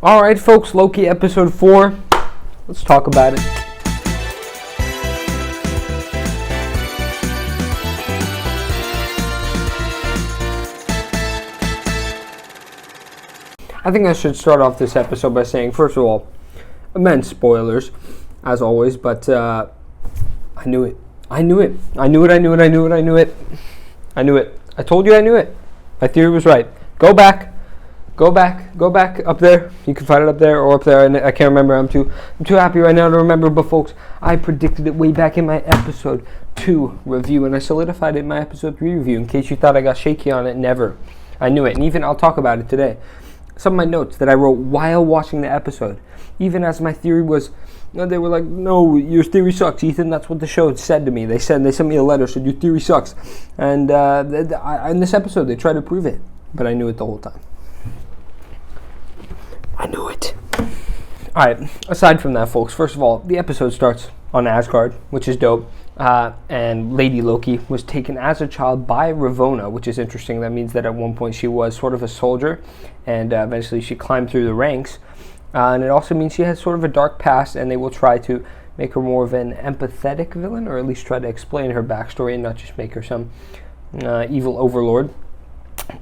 Alright folks, Loki episode 4. Let's talk about it. I think I should start off this episode by saying, first of all, immense spoilers, as always, but I knew it. I knew it. I told you I knew it. My theory was right. Go back up there. You can find it up there or up there. I can't remember. I'm too happy right now to remember. But folks, I predicted it way back in my episode 2 review, and I solidified it in my episode 3 review. In case you thought I got shaky on it, never. I knew it, and even I'll talk about it today. Some of my notes that I wrote while watching the episode, even as my theory was, they were like, "No, your theory sucks, Ethan." That's what the show said to me. They sent me a letter, said your theory sucks, and in this episode they tried to prove it, but I knew it the whole time. I knew it. Alright, aside from that, folks, first of all, the episode starts on Asgard, which is dope. And Lady Loki was taken as a child by Ravonna, which is interesting. That means that at one point she was sort of a soldier, and eventually she climbed through the ranks. And it also means she has sort of a dark past, and they will try to make her more of an empathetic villain, or at least try to explain her backstory and not just make her some evil overlord.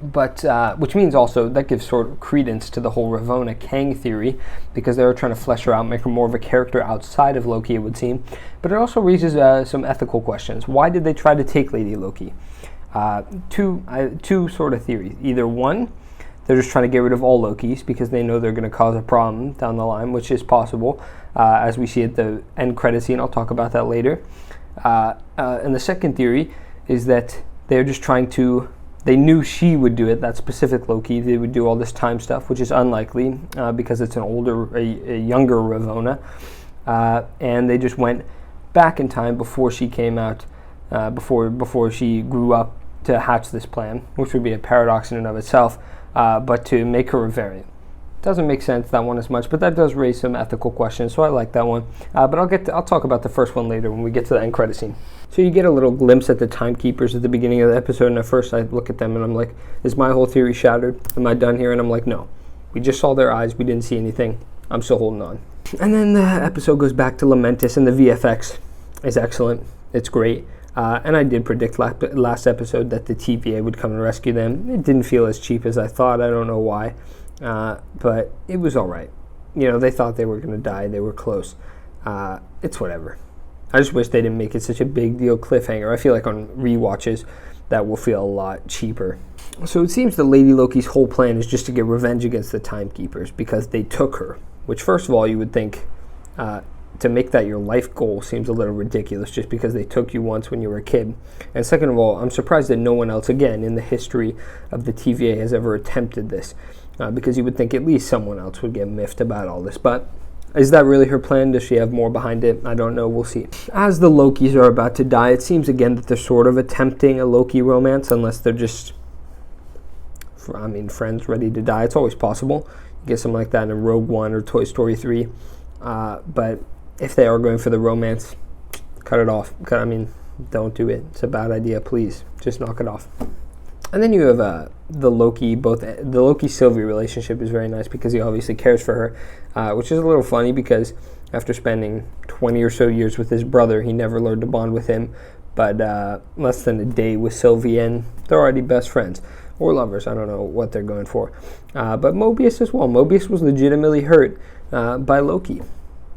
But which means also that gives sort of credence to the whole Ravonna Kang theory, because they were trying to flesh her out, make her more of a character outside of Loki, it would seem. But it also raises some ethical questions. Why did they try to take Lady Loki? Two sort of theories. Either one, they're just trying to get rid of all Lokis because they know they're going to cause a problem down the line, which is possible, as we see at the end credit scene. I'll talk about that later. And the second theory is that they're just trying to. They knew she would do it, that specific Loki. They would do all this time stuff, which is unlikely because it's a younger Ravonna. And they just went back in time before she came out, before she grew up to hatch this plan, which would be a paradox in and of itself, but to make her a variant. Doesn't make sense, that one, as much, but that does raise some ethical questions, so I like that one. But I'll talk about the first one later when we get to the end credit scene. So you get a little glimpse at the timekeepers at the beginning of the episode, and at first I look at them and I'm like, is my whole theory shattered? Am I done here? And I'm like, no. We just saw their eyes, we didn't see anything. I'm still holding on. And then the episode goes back to Lamentis, and the VFX is excellent. It's great. And I did predict last episode that the TVA would come and rescue them. It didn't feel as cheap as I thought. I don't know why. But it was all right. You know, they thought they were going to die. They were close. It's whatever. I just wish they didn't make it such a big deal cliffhanger. I feel like on rewatches that will feel a lot cheaper. So it seems that Lady Loki's whole plan is just to get revenge against the timekeepers because they took her. Which, first of all, you would think to make that your life goal seems a little ridiculous just because they took you once when you were a kid. And second of all, I'm surprised that no one else, again, in the history of the TVA has ever attempted this. Because you would think at least someone else would get miffed about all this. But is that really her plan? Does she have more behind it? I don't know. We'll see. As the Lokis are about to die, it seems again that they're sort of attempting a Loki romance, unless they're just, friends ready to die. It's always possible. You get something like that in Rogue One or Toy Story 3. But if they are going for the romance, cut it off. Don't do it. It's a bad idea. Please, just knock it off. And then you have the Loki-Sylvie relationship is very nice because he obviously cares for her, which is a little funny because after spending 20 or so years with his brother, he never learned to bond with him, but less than a day with Sylvie, and they're already best friends, or lovers. I don't know what they're going for. But Mobius as well. Mobius was legitimately hurt by Loki.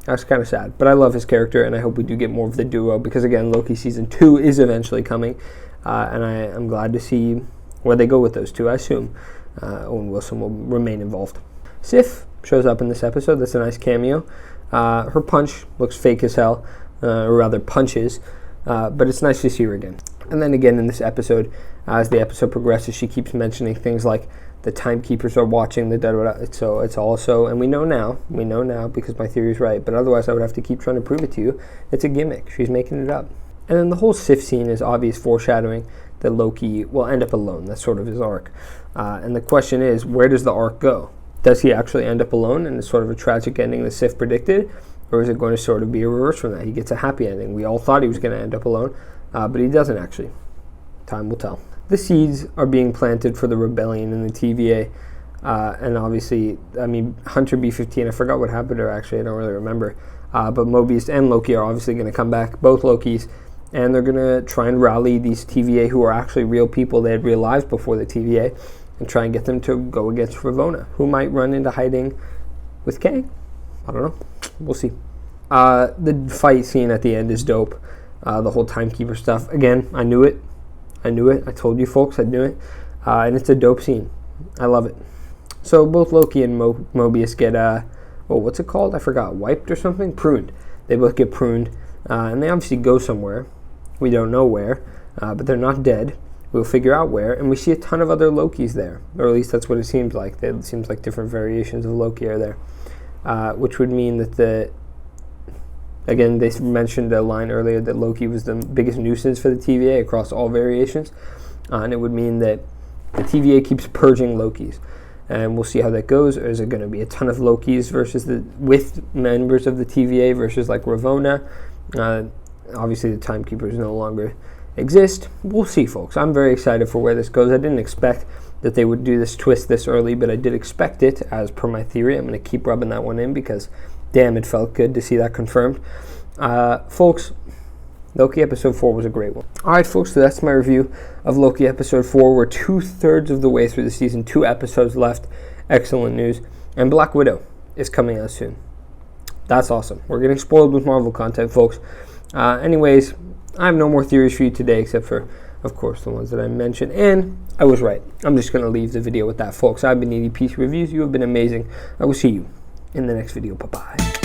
That's kind of sad, but I love his character, and I hope we do get more of the duo because, again, Loki Season 2 is eventually coming, and I'm glad to see where they go with those two. I assume Owen Wilson will remain involved. Sif shows up in this episode. That's a nice cameo. Her punch looks fake as hell, or rather punches, but it's nice to see her again. And then again in this episode, as the episode progresses, she keeps mentioning things like the timekeepers are watching the dead. So it's also, and we know now because my theory is right, but otherwise I would have to keep trying to prove it to you. It's a gimmick. She's making it up. And then the whole Sif scene is obvious foreshadowing that Loki will end up alone. That's sort of his arc. And the question is, where does the arc go? Does he actually end up alone and it's sort of a tragic ending that Sif predicted? Or is it going to sort of be a reverse from that? He gets a happy ending. We all thought he was going to end up alone, but he doesn't actually. Time will tell. The seeds are being planted for the rebellion in the TVA. And obviously, I mean, Hunter B-15, I forgot what happened to her, actually, I don't really remember. But Mobius and Loki are obviously going to come back, both Lokis, and they're going to try and rally these TVA who are actually real people. They had real lives before the TVA, and try and get them to go against Ravonna, who might run into hiding with Kang. I don't know. We'll see. The fight scene at the end is dope. The whole timekeeper stuff. Again, I knew it. I told you folks, I knew it. And it's a dope scene. I love it. So both Loki and Mobius get, what's it called? I forgot. Wiped or something? Pruned. They both get pruned. And they obviously go somewhere. We don't know where. But they're not dead. We'll figure out where. And we see a ton of other Lokis there. Or at least that's what it seems like. It seems like different variations of Loki are there. Which would mean that again, they mentioned a line earlier that Loki was the biggest nuisance for the TVA across all variations. And it would mean that the TVA keeps purging Lokis. And we'll see how that goes. Is it going to be a ton of Lokis with members of the TVA versus like Ravonna? Obviously, the timekeepers no longer exist. We'll see, folks. I'm very excited for where this goes. I didn't expect that they would do this twist this early, but I did expect it, as per my theory. I'm going to keep rubbing that one in because, damn, it felt good to see that confirmed. Folks, Loki Episode 4 was a great one. Alright, folks, so that's my review of Loki Episode 4. We're 2/3 of the way through the season, 2 episodes left. Excellent news. And Black Widow is coming out soon. That's awesome. We're getting spoiled with Marvel content, folks. Anyways, I have no more theories for you today except for, of course, the ones that I mentioned. And I was right. I'm just going to leave the video with that, folks. I've been EDP Reviews. You have been amazing. I will see you in the next video. Bye-bye.